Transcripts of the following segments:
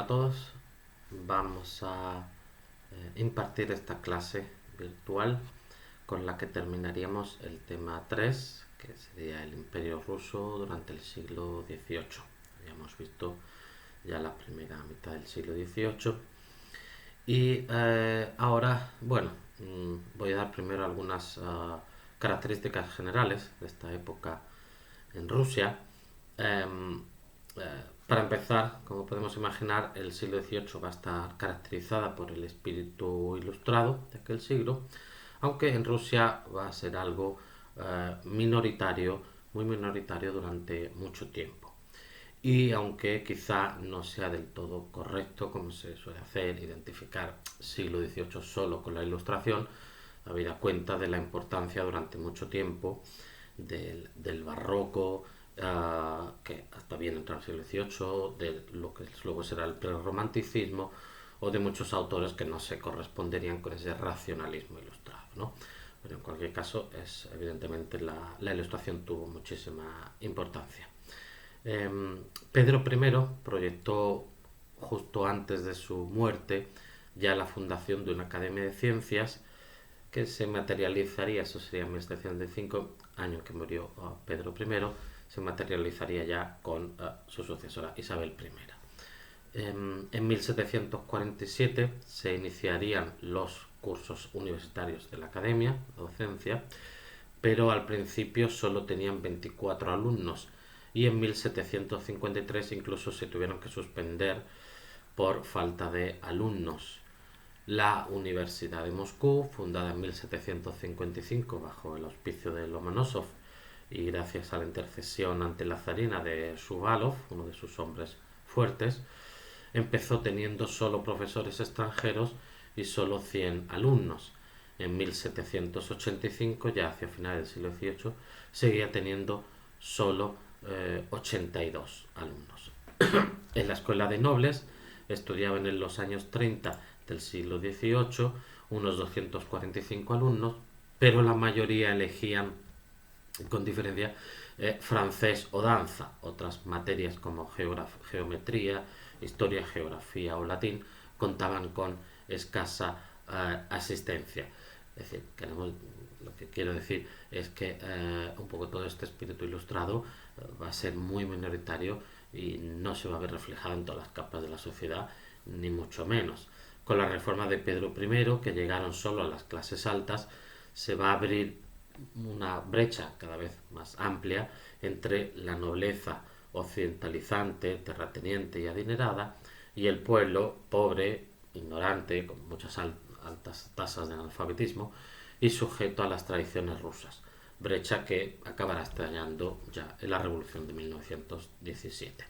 a todos. Vamos a impartir esta clase virtual con la que terminaríamos el tema 3, que sería el Imperio Ruso durante el siglo XVIII. Habíamos visto ya la primera mitad del siglo XVIII y ahora, bueno, voy a dar primero algunas características generales de esta época en Rusia. Em, para empezar, como podemos imaginar, el siglo XVIII va a estar caracterizada por el espíritu ilustrado de aquel siglo, aunque en Rusia va a ser algo minoritario, muy minoritario durante mucho tiempo. Y aunque quizá no sea del todo correcto, como se suele hacer, identificar siglo XVIII solo con la ilustración, habida cuenta de la importancia durante mucho tiempo del barroco, que hasta bien entrado el siglo XVIII, de lo que luego será el prerromanticismo, o de muchos autores que no se corresponderían con ese racionalismo ilustrado, ¿no? Pero en cualquier caso, evidentemente la ilustración tuvo muchísima importancia. Pedro I proyectó justo antes de su muerte ya la fundación de una academia de ciencias que se materializaría, eso sería en 1705, año en que murió Pedro I, se materializaría ya con su sucesora Isabel I. En 1747 se iniciarían los cursos universitarios de la academia, la docencia, pero al principio solo tenían 24 alumnos y en 1753 incluso se tuvieron que suspender por falta de alumnos. La Universidad de Moscú, fundada en 1755 bajo el auspicio de Lomonosov y gracias a la intercesión ante la zarina de Shuvalov, uno de sus hombres fuertes, empezó teniendo solo profesores extranjeros y solo 100 alumnos. En 1785, ya hacia finales del siglo XVIII, seguía teniendo solo 82 alumnos. En la Escuela de Nobles estudiaban en los años 30 del siglo XVIII unos 245 alumnos, pero la mayoría elegían con diferencia francés o danza. Otras materias como geometría, historia, geografía o latín contaban con escasa asistencia. Es decir, lo que quiero decir es que un poco todo este espíritu ilustrado va a ser muy minoritario y no se va a ver reflejado en todas las capas de la sociedad, ni mucho menos. Con la reforma de Pedro I, que llegaron solo a las clases altas, se va a abrir una brecha cada vez más amplia entre la nobleza occidentalizante, terrateniente y adinerada, y el pueblo pobre, ignorante, con muchas altas tasas de analfabetismo y sujeto a las tradiciones rusas. Brecha que acabará estallando ya en la Revolución de 1917.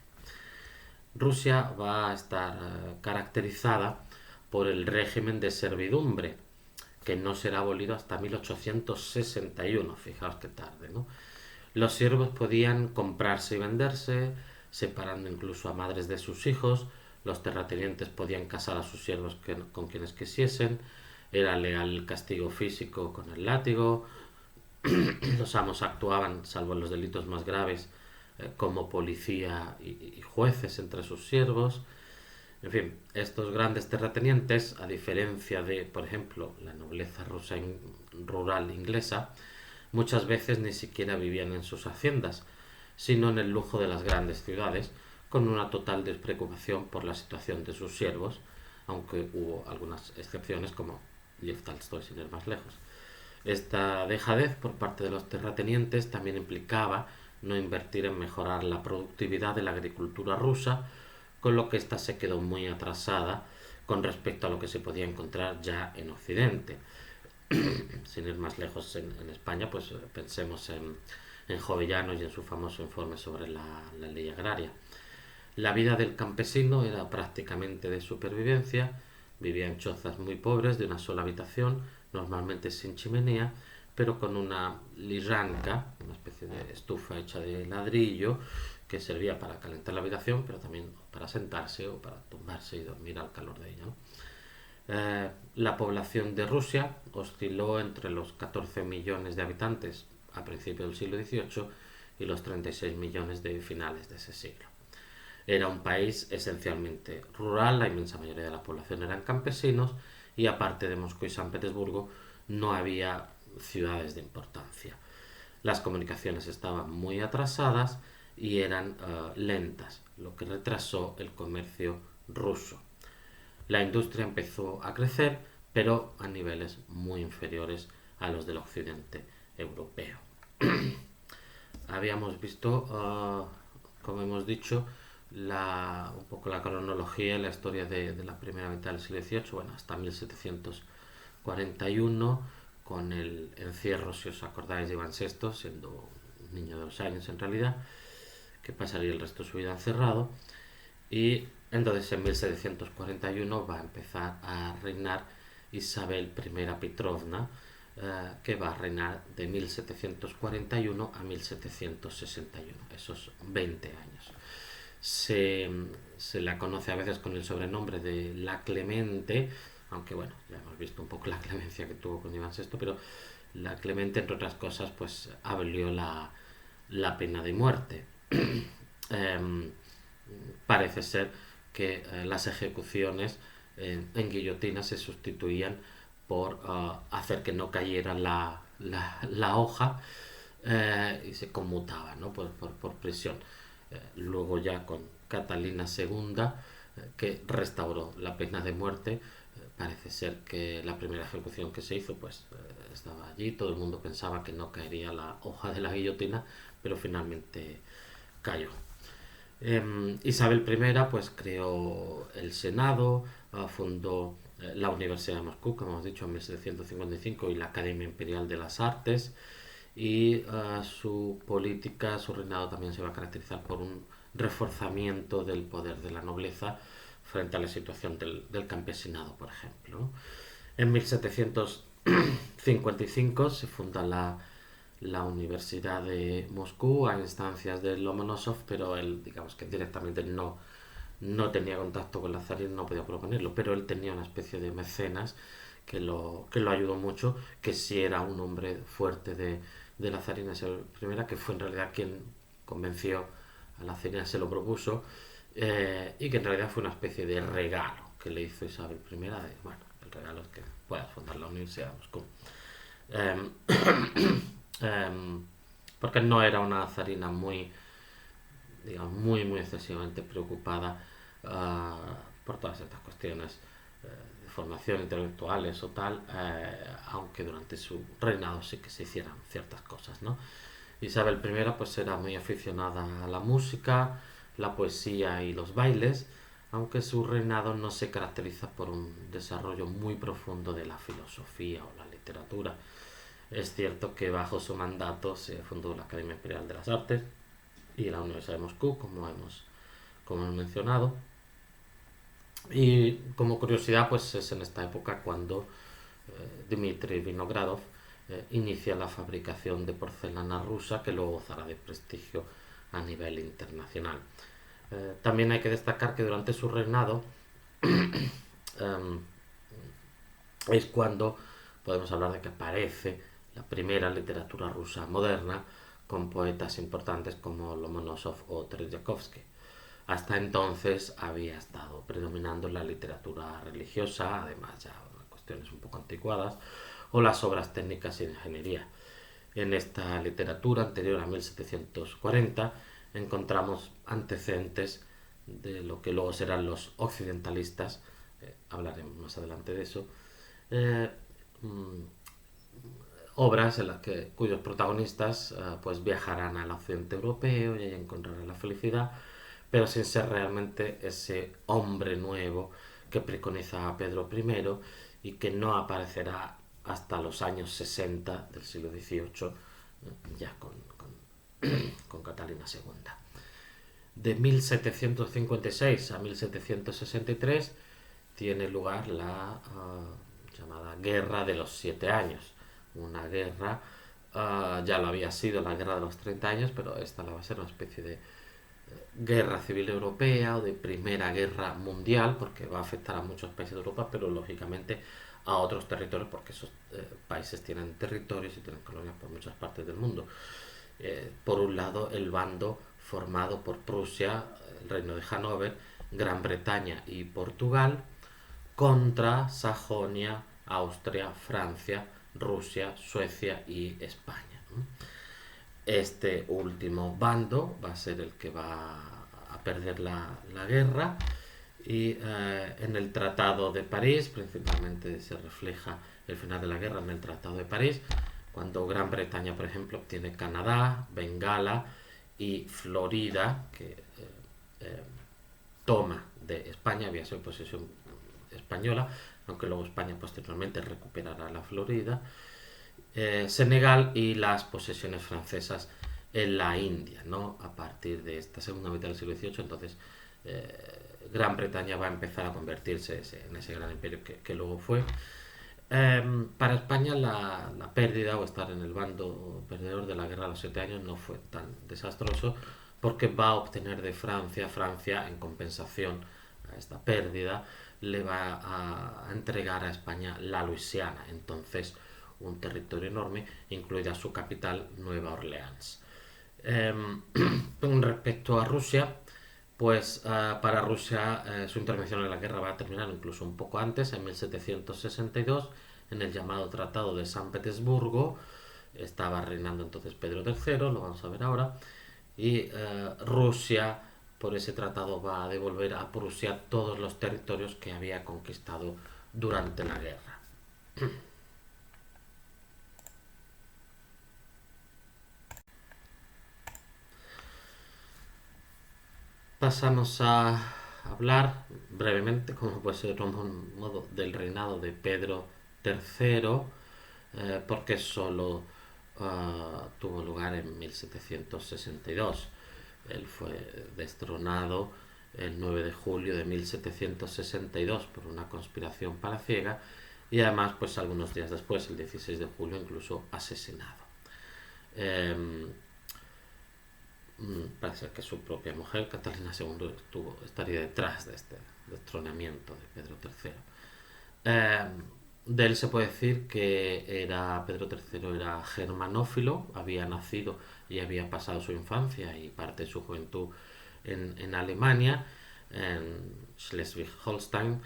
Rusia va a estar caracterizada por el régimen de servidumbre, que no será abolido hasta 1861, fijaos qué tarde, ¿no? Los siervos podían comprarse y venderse, separando incluso a madres de sus hijos, los terratenientes podían casar a sus siervos con quienes quisiesen, era legal el castigo físico con el látigo, los amos actuaban, salvo en los delitos más graves, como policía y jueces entre sus siervos. En fin, estos grandes terratenientes, a diferencia de, por ejemplo, la nobleza rusa rural inglesa, muchas veces ni siquiera vivían en sus haciendas, sino en el lujo de las grandes ciudades, con una total despreocupación por la situación de sus siervos, aunque hubo algunas excepciones como Lev Tolstoy, sin ir más lejos. Esta dejadez por parte de los terratenientes también implicaba no invertir en mejorar la productividad de la agricultura rusa, con lo que ésta se quedó muy atrasada con respecto a lo que se podía encontrar ya en Occidente. Sin ir más lejos en España, pues pensemos en Jovellanos y en su famoso informe sobre la ley agraria. La vida del campesino era prácticamente de supervivencia, vivía en chozas muy pobres de una sola habitación, normalmente sin chimenea, pero con una lizanka, una especie de estufa hecha de ladrillo, que servía para calentar la habitación, pero también para sentarse o para tumbarse y dormir al calor de ella, ¿no? La población de Rusia osciló entre los 14 millones de habitantes a principios del siglo XVIII y los 36 millones de finales de ese siglo. Era un país esencialmente rural, la inmensa mayoría de la población eran campesinos y aparte de Moscú y San Petersburgo no había ciudades de importancia. Las comunicaciones estaban muy atrasadas y eran lentas, lo que retrasó el comercio ruso. La industria empezó a crecer, pero a niveles muy inferiores a los del occidente europeo. Habíamos visto, como hemos dicho, un poco la cronología y la historia de la primera mitad del siglo XVIII, bueno, hasta 1741, con el encierro, si os acordáis, de Iván VI, siendo un niño de 2 años en realidad, que pasaría el resto de su vida encerrado. Y entonces en 1741 va a empezar a reinar Isabel I Petrovna, que va a reinar de 1741 a 1761, esos 20 años. Se la conoce a veces con el sobrenombre de la Clemente, aunque bueno, ya hemos visto un poco la clemencia que tuvo con Iván VI, pero la Clemente, entre otras cosas, pues abolió la pena de muerte. Em, Parece ser que las ejecuciones en guillotina se sustituían por hacer que no cayera la hoja, y se conmutaba, ¿no? por prisión. Luego ya con Catalina segunda, que restauró la pena de muerte, parece ser que la primera ejecución que se hizo pues estaba allí, todo el mundo pensaba que no caería la hoja de la guillotina, pero finalmente cayó. Isabel I pues creó el Senado, fundó la Universidad de Moscú, como hemos dicho, en 1755, y la Academia Imperial de las Artes, y su política, su reinado también se va a caracterizar por un reforzamiento del poder de la nobleza frente a la situación del campesinado, por ejemplo. En 1755 se funda la Universidad de Moscú a instancias de Lomonosov, pero él, digamos que directamente no tenía contacto con la zarina, no podía proponerlo, pero él tenía una especie de mecenas que lo ayudó mucho, que sí era un hombre fuerte de la zarina Isabel I, que fue en realidad quien convenció a la zarina, se lo propuso, y que en realidad fue una especie de regalo que le hizo Isabel I, de, bueno, el regalo es que puedas fundar la Universidad de Moscú. Eh, Porque no era una zarina muy, digamos, muy excesivamente preocupada por todas estas cuestiones de formación intelectuales o tal, aunque durante su reinado sí que se hicieran ciertas cosas, ¿no? Isabel I pues era muy aficionada a la música, la poesía y los bailes, aunque su reinado no se caracteriza por un desarrollo muy profundo de la filosofía o la literatura. Es cierto que bajo su mandato se fundó la Academia Imperial de las Artes y la Universidad de Moscú, como hemos mencionado. Y como curiosidad, pues es en esta época cuando Dmitry Vinogradov inicia la fabricación de porcelana rusa, que luego gozará de prestigio a nivel internacional. También hay que destacar que durante su reinado es cuando podemos hablar de que aparece la primera literatura rusa moderna, con poetas importantes como Lomonosov o Teryakovsky. Hasta entonces había estado predominando la literatura religiosa, además ya cuestiones un poco anticuadas, o las obras técnicas y de ingeniería. En esta literatura anterior a 1740 encontramos antecedentes de lo que luego serán los occidentalistas, hablaremos más adelante de eso, eh, mm, obras en las cuyos protagonistas pues viajarán al occidente europeo y ahí encontrarán la felicidad, pero sin ser realmente ese hombre nuevo que preconiza a Pedro I y que no aparecerá hasta los años 60 del siglo XVIII, ya con Catalina II. De 1756 a 1763 tiene lugar la llamada Guerra de los 7 años, una guerra, ya lo había sido la Guerra de los 30 años, pero esta va a ser una especie de guerra civil europea o de primera guerra mundial, porque va a afectar a muchos países de Europa, pero lógicamente a otros territorios, porque esos países tienen territorios y tienen colonias por muchas partes del mundo. por un lado el bando formado por Prusia, el reino de Hannover, Gran Bretaña y Portugal, contra Sajonia, Austria, Francia, Rusia, Suecia y España. Este último bando va a ser el que va a perder la guerra y en el Tratado de París principalmente se refleja el final de la guerra en el Tratado de París, cuando Gran Bretaña, por ejemplo, obtiene Canadá, Bengala y Florida, que eh, toma de España, había sido posesión española, aunque luego España posteriormente recuperará la Florida, Senegal y las posesiones francesas en la India, ¿no? A partir de esta segunda mitad del siglo XVIII, entonces Gran Bretaña va a empezar a convertirse en ese gran imperio que luego fue. Para España la pérdida o estar en el bando perdedor de la guerra de los 7 años no fue tan desastroso, porque va a obtener de Francia en compensación a esta pérdida, le va a entregar a España la Luisiana, entonces un territorio enorme, incluida su capital, Nueva Orleans. Respecto a Rusia, pues para Rusia su intervención en la guerra va a terminar incluso un poco antes, en 1762, en el llamado Tratado de San Petersburgo. Estaba reinando entonces Pedro III, lo vamos a ver ahora, y Rusia por ese tratado va a devolver a Prusia todos los territorios que había conquistado durante la guerra. Pasamos a hablar brevemente, como puede ser un modo, del reinado de Pedro III, porque solo tuvo lugar en 1762. Él fue destronado el 9 de julio de 1762 por una conspiración palaciega y además pues algunos días después, el 16 de julio, incluso asesinado. Eh, Parece que su propia mujer, Catalina II, estaría detrás de este destronamiento de Pedro III. Eh, de él se puede decir que Pedro III era germanófilo, había nacido y había pasado su infancia y parte de su juventud en Alemania, en Schleswig-Holstein,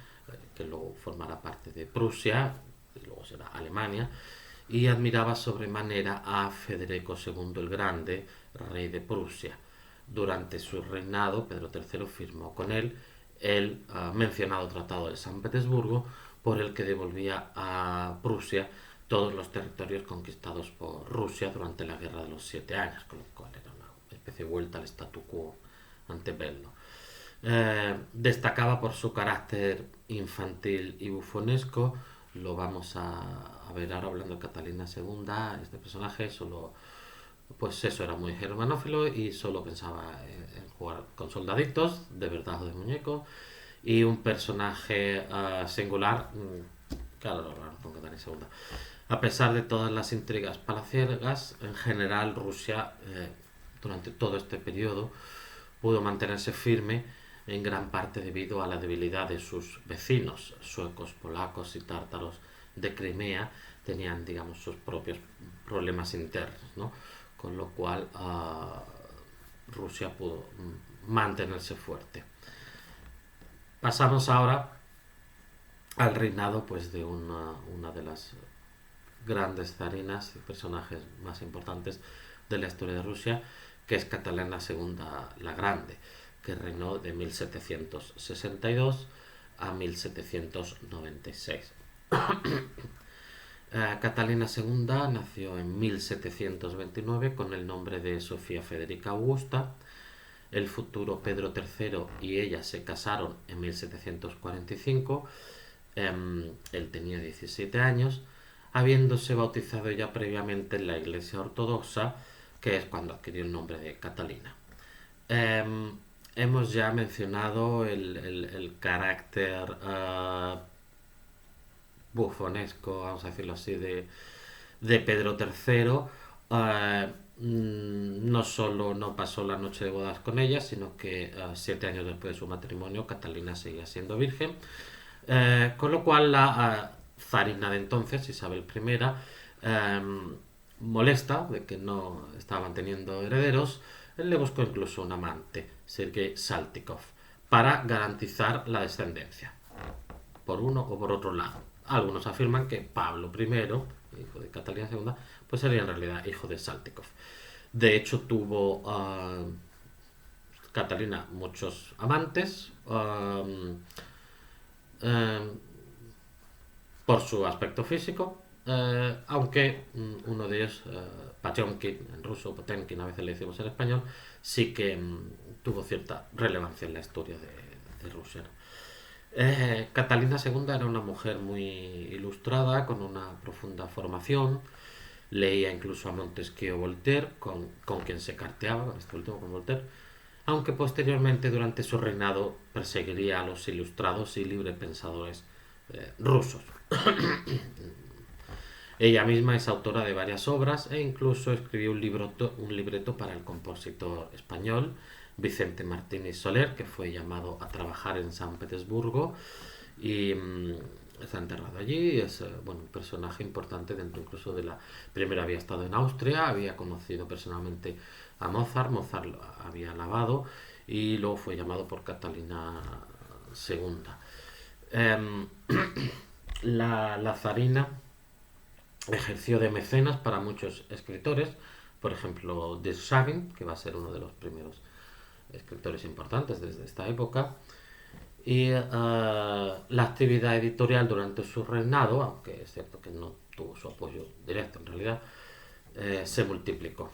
que luego formará parte de Prusia y luego será Alemania, y admiraba sobremanera a Federico II el Grande, rey de Prusia. Durante su reinado, Pedro III firmó con él el mencionado Tratado de San Petersburgo, por el que devolvía a Prusia todos los territorios conquistados por Rusia durante la Guerra de los 7 años, con lo cual era una especie de vuelta al statu quo antebellum. Destacaba por su carácter infantil y bufonesco. Lo vamos a ver ahora hablando de Catalina II. Este personaje solo, pues eso, era muy germanófilo y solo pensaba en jugar con soldaditos, de verdad o de muñeco. Y un personaje singular, claro, lo hablamos con Catalina II. A pesar de todas las intrigas palaciegas, en general Rusia, durante todo este periodo, pudo mantenerse firme en gran parte debido a la debilidad de sus vecinos, suecos, polacos y tártaros de Crimea, tenían, digamos, sus propios problemas internos, ¿no? Con lo cual Rusia pudo mantenerse fuerte. Pasamos ahora al reinado pues de una de las grandes zarinas y personajes más importantes de la historia de Rusia, que es Catalina II la Grande, que reinó de 1762 a 1796. Catalina II nació en 1729 con el nombre de Sofía Federica Augusta. El futuro Pedro III y ella se casaron en 1745. Él tenía 17 años, habiéndose bautizado ya previamente en la Iglesia Ortodoxa, que es cuando adquirió el nombre de Catalina. Hemos ya mencionado el carácter bufonesco, vamos a decirlo así, de Pedro III. No solo no pasó la noche de bodas con ella, sino que 7 años después de su matrimonio, Catalina seguía siendo virgen. Con lo cual la zarina de entonces, Isabel I, molesta de que no estaban teniendo herederos, él le buscó incluso un amante, Sergei Saltykov, para garantizar la descendencia, por uno o por otro lado. Algunos afirman que Pablo I, hijo de Catalina II, pues sería en realidad hijo de Saltykov. De hecho, tuvo Catalina muchos amantes, uh, por su aspecto físico, aunque uno de ellos, Potemkin, en ruso, Potemkin a veces le decimos en español, sí que tuvo cierta relevancia en la historia de Rusia. Catalina II era una mujer muy ilustrada, con una profunda formación, leía incluso a Montesquieu, Voltaire, con quien se carteaba, con este último, con Voltaire, aunque posteriormente durante su reinado perseguiría a los ilustrados y librepensadores rusos. Ella misma es autora de varias obras e incluso escribió un libreto para el compositor español Vicente Martínez Soler, que fue llamado a trabajar en San Petersburgo y está enterrado allí. Es un personaje importante dentro incluso de la... Primero había estado en Austria, había conocido personalmente a Mozart, Mozart lo había alabado y luego fue llamado por Catalina II. La zarina ejerció de mecenas para muchos escritores, por ejemplo, Deschamps, que va a ser uno de los primeros escritores importantes desde esta época, y la actividad editorial durante su reinado, aunque es cierto que no tuvo su apoyo directo en realidad, se multiplicó.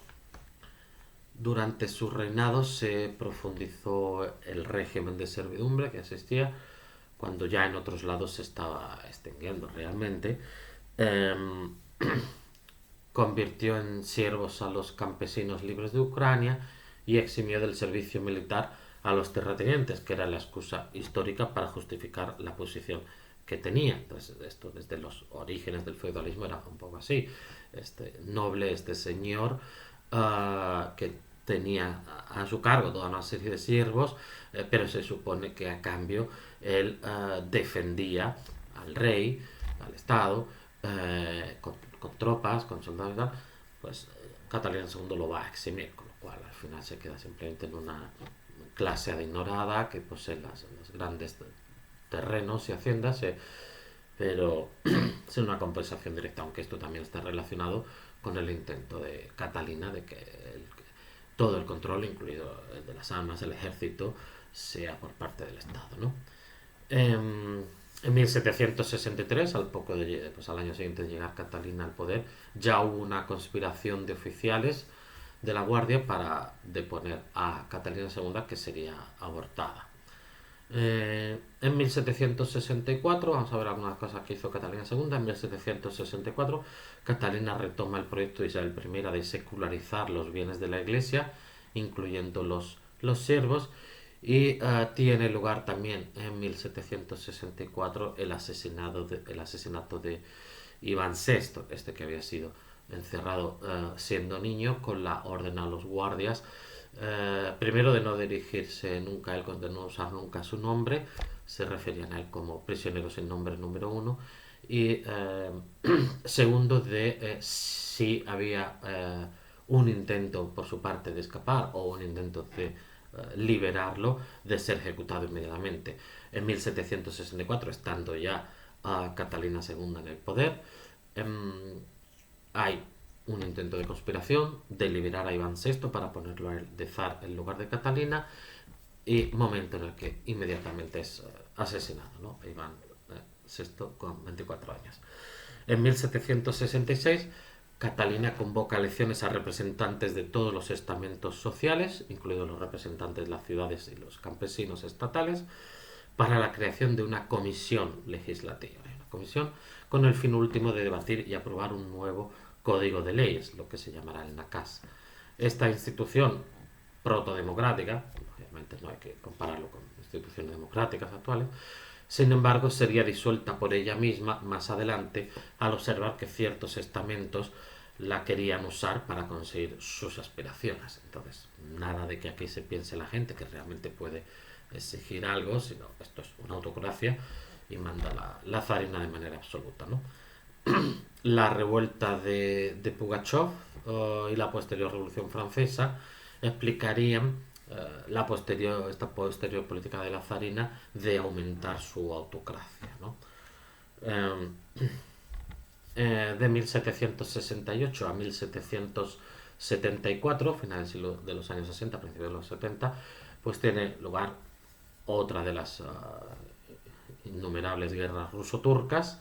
Durante su reinado se profundizó el régimen de servidumbre que existía, cuando ya en otros lados se estaba extinguiendo realmente. Eh, Convirtió en siervos a los campesinos libres de Ucrania y eximió del servicio militar a los terratenientes, que era la excusa histórica para justificar la posición que tenía. Entonces, esto desde los orígenes del feudalismo era un poco así. Este noble, este señor, que tenía a su cargo toda una serie de siervos, pero se supone que a cambio él defendía al rey, al Estado, con tropas, con soldados y tal. Pues Catalina II lo va a eximir, con lo cual al final se queda simplemente en una clase adinerada que posee los grandes terrenos y haciendas, pero sin una compensación directa, aunque esto también está relacionado con el intento de Catalina de que todo el control, incluido el de las armas, el ejército, sea por parte del Estado, ¿no? En 1763, al año siguiente de llegar Catalina al poder, ya hubo una conspiración de oficiales de la Guardia para deponer a Catalina II, que sería abortada. En 1764, vamos a ver algunas cosas que hizo Catalina II. En 1764, Catalina retoma el proyecto de Isabel I de secularizar los bienes de la Iglesia, incluyendo los siervos, y tiene lugar también en 1764 el asesinato de Iván VI, este que había sido encerrado siendo niño, con la orden a los guardias, primero de no dirigirse nunca a él, de no usar nunca su nombre, se referían a él como prisionero sin nombre número uno, y segundo de si había un intento por su parte de escapar o un intento de liberarlo, de ser ejecutado inmediatamente. En 1764, estando ya Catalina II en el poder, hay un intento de conspiración de liberar a Iván VI para ponerlo de zar en lugar de Catalina, y momento en el que inmediatamente es asesinado, ¿no? Iván VI con 24 años. En 1766 Catalina convoca elecciones a representantes de todos los estamentos sociales, incluidos los representantes de las ciudades y los campesinos estatales, para la creación de una comisión legislativa, una comisión con el fin último de debatir y aprobar un nuevo código de leyes, lo que se llamará el NACAS. Esta institución protodemocrática, obviamente no hay que compararlo con instituciones democráticas actuales, sin embargo sería disuelta por ella misma más adelante al observar que ciertos estamentos la querían usar para conseguir sus aspiraciones. Entonces, nada de que aquí se piense la gente que realmente puede exigir algo, sino esto es una autocracia y manda la zarina de manera absoluta, ¿no? la revuelta de Pugachov y la posterior Revolución Francesa explicarían esta posterior política de la zarina de aumentar su autocracia, ¿no? Eh, de 1768 a 1774, finales de los años 60, principios de los 70, pues tiene lugar otra de las innumerables guerras ruso-turcas,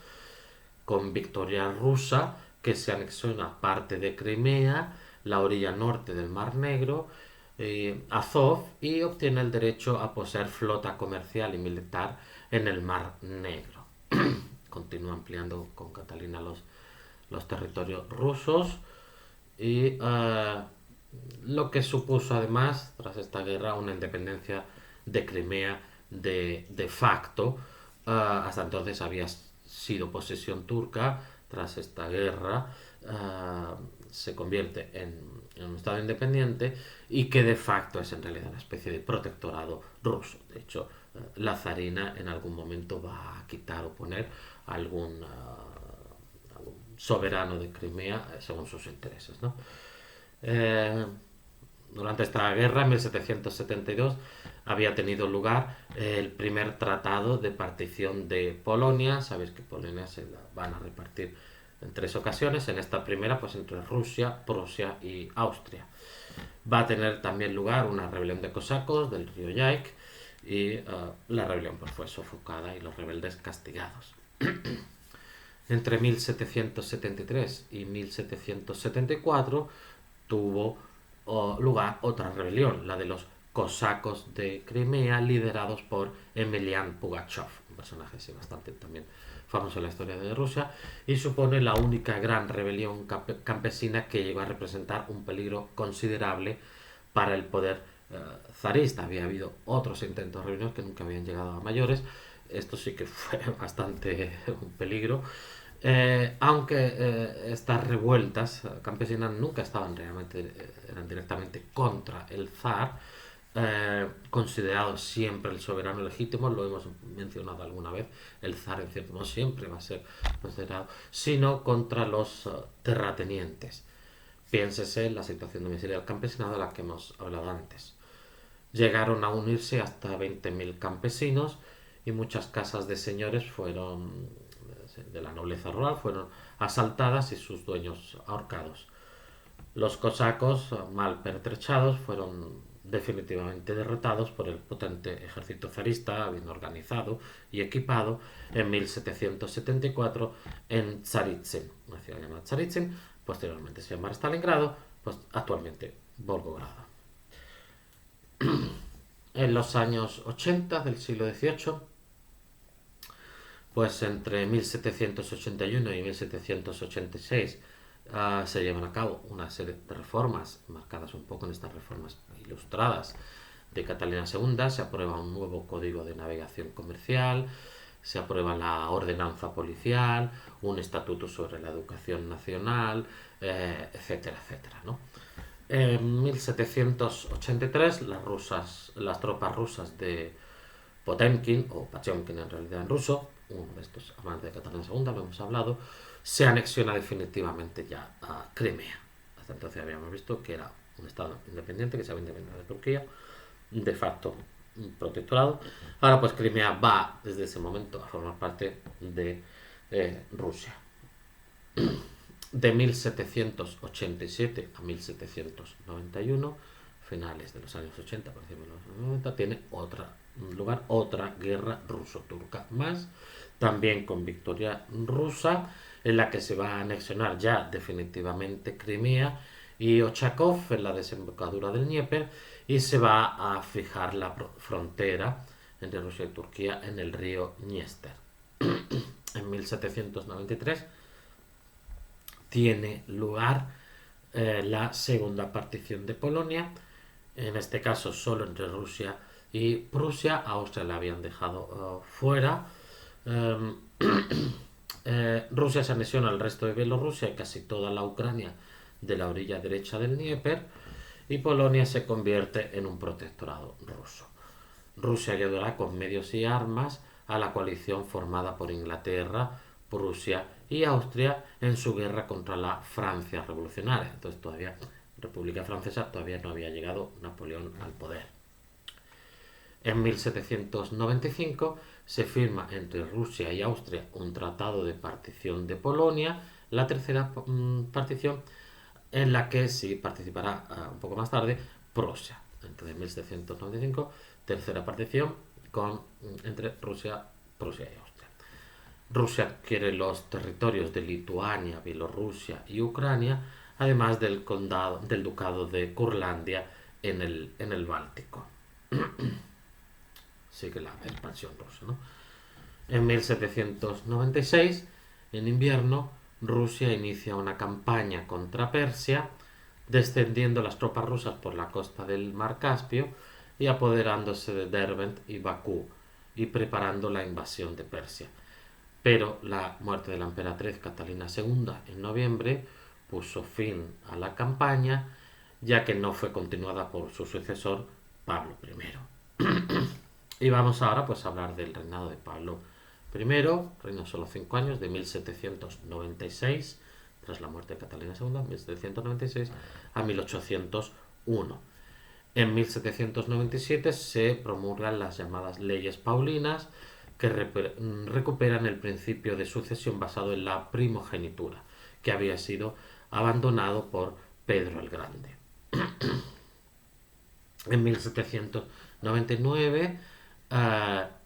con victoria rusa que se anexó una parte de Crimea, la orilla norte del Mar Negro, Azov, y obtiene el derecho a poseer flota comercial y militar en el Mar Negro. Continúa ampliando con Catalina los territorios rusos y lo que supuso además, tras esta guerra, una independencia de Crimea de facto. Hasta entonces había sido posesión turca. Tras esta guerra se convierte en un estado independiente y que de facto es en realidad una especie de protectorado ruso. De hecho, la zarina en algún momento va a quitar o poner algún soberano de Crimea según sus intereses, ¿no? Durante esta guerra, en 1772, había tenido lugar el primer tratado de partición de Polonia. Sabéis que Polonia se la van a repartir en 3 ocasiones. En esta primera, pues entre Rusia, Prusia y Austria. Va a tener también lugar una rebelión de cosacos del río Yaik y la rebelión pues, fue sofocada y los rebeldes castigados. Entre 1773 y 1774 tuvo lugar otra rebelión, la de los cosacos de Crimea, liderados por Emelian Pugachov, un personaje así bastante también famoso en la historia de Rusia, y supone la única gran rebelión campesina que llegó a representar un peligro considerable para el poder zarista. Había habido otros intentos de rebelión que nunca habían llegado a mayores. Esto sí que fue bastante un peligro. Aunque estas revueltas campesinas nunca estaban realmente, eran directamente contra el zar, considerado siempre el soberano legítimo, lo hemos mencionado alguna vez, el zar en cierto modo siempre va a ser considerado, sino contra los terratenientes. Piénsese en la situación de miseria del campesinado de la que hemos hablado antes. Llegaron a unirse hasta 20.000 campesinos y muchas casas de señores de la nobleza rural fueron asaltadas y sus dueños ahorcados. Los cosacos, mal pertrechados, fueron definitivamente derrotados por el potente ejército zarista, bien organizado y equipado, en 1774 en Tsaritsyn, una ciudad llamada Tsaritsyn, posteriormente se llamará Stalingrado, pues actualmente Volgogrado. En los años 80 del siglo XVIII, pues entre 1781 y 1786 se llevan a cabo una serie de reformas, marcadas un poco en estas reformas ilustradas de Catalina II. Se aprueba un nuevo código de navegación comercial, se aprueba la ordenanza policial, un estatuto sobre la educación nacional, etcétera, etcétera, ¿no? En 1783 las tropas rusas de Potemkin, o Pachomkin en realidad en ruso, uno de estos amantes de Catalina II, lo hemos hablado, se anexiona definitivamente ya a Crimea. Hasta entonces habíamos visto que era un estado independiente que se había independido de Turquía, de facto un protectorado. Ahora pues Crimea va desde ese momento a formar parte de Rusia. De 1787 a 1791, finales de los años 80, principios de los años 90, tiene lugar otra guerra ruso-turca más, también con victoria rusa, en la que se va a anexionar ya definitivamente Crimea y Ochakov en la desembocadura del Dnieper, y se va a fijar la frontera entre Rusia y Turquía en el río Dniester. En 1793 tiene lugar la segunda partición de Polonia, en este caso solo entre Rusia y Prusia. A Austria la habían dejado fuera. Rusia se anexiona al resto de Bielorrusia y casi toda la Ucrania de la orilla derecha del Dnieper, y Polonia se convierte en un protectorado ruso. Rusia ayudará con medios y armas a la coalición formada por Inglaterra, Prusia y Austria en su guerra contra la Francia revolucionaria. Entonces todavía, República Francesa, todavía no había llegado Napoleón al poder. En 1795 se firma entre Rusia y Austria un tratado de partición de Polonia, la tercera partición, en la que sí participará un poco más tarde Prusia. Entonces, 1795, tercera partición entre Rusia y Austria. Rusia quiere los territorios de Lituania, Bielorrusia y Ucrania, además del ducado de Curlandia en el Báltico. Sigue la expansión rusa, ¿no? En 1796, en invierno, Rusia inicia una campaña contra Persia, descendiendo las tropas rusas por la costa del Mar Caspio y apoderándose de Derbent y Bakú y preparando la invasión de Persia. Pero la muerte de la emperatriz Catalina II en noviembre puso fin a la campaña, ya que no fue continuada por su sucesor Pablo I. Y vamos ahora pues a hablar del reinado de Pablo I. Reinó solo 5 años, de 1796, tras la muerte de Catalina II, 1796 a 1801. En 1797 se promulgan las llamadas leyes paulinas, que recuperan el principio de sucesión basado en la primogenitura, que había sido abandonado por Pedro el Grande. En 1799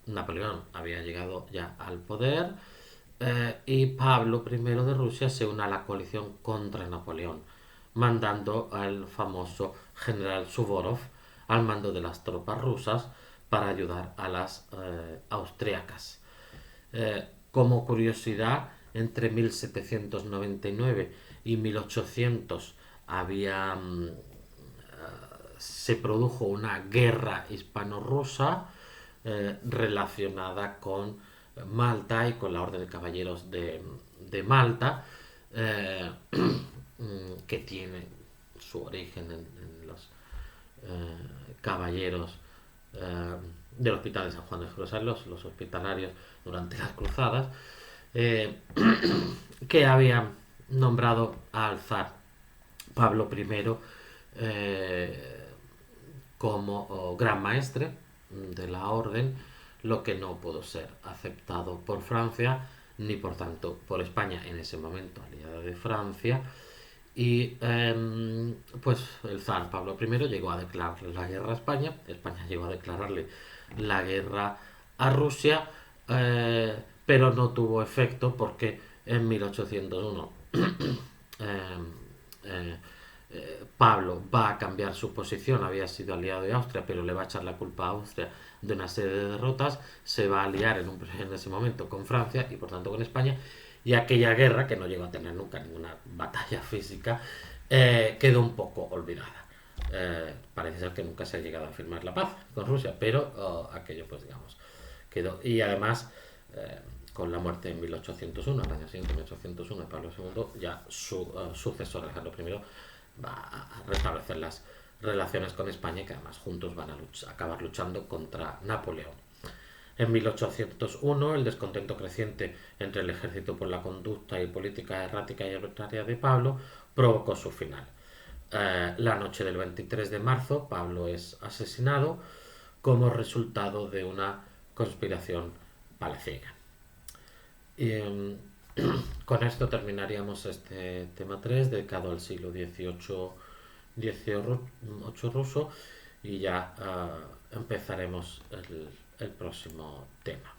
Napoleón había llegado ya al poder y Pablo I de Rusia se une a la coalición contra Napoleón, mandando al famoso general Suvorov al mando de las tropas rusas para ayudar a las austriacas. Como curiosidad, entre 1799 y 1800 se produjo una guerra hispano-rusa relacionada con Malta y con la Orden de Caballeros de Malta, que tiene su origen en los caballeros del Hospital de San Juan de Jerusalén, los hospitalarios durante las cruzadas, que habían nombrado al zar Pablo I como gran maestre de la orden, lo que no pudo ser aceptado por Francia ni por tanto por España, en ese momento aliada de Francia. Y pues el zar Pablo I llegó a declararle la guerra a España, España llegó a declararle la guerra a Rusia, pero no tuvo efecto porque en 1801 Pablo va a cambiar su posición, había sido aliado de Austria, pero le va a echar la culpa a Austria de una serie de derrotas, se va a aliar en ese momento con Francia y por tanto con España, y aquella guerra, que no llegó a tener nunca ninguna batalla física, quedó un poco olvidada. Parece ser que nunca se ha llegado a firmar la paz con Rusia, pero aquello pues digamos quedó. Y además con la muerte en 1801, al año siguiente, 1801, de Pablo II, ya su sucesor Alejandro I va a restablecer las relaciones con España, que además juntos van a acabar luchando contra Napoleón. En 1801, el descontento creciente entre el ejército por la conducta y política errática y arbitraria de Pablo provocó su final. La noche del 23 de marzo, Pablo es asesinado como resultado de una conspiración palacieña. Y con esto terminaríamos este tema 3 dedicado al siglo XVIII ruso, y ya empezaremos el próximo tema.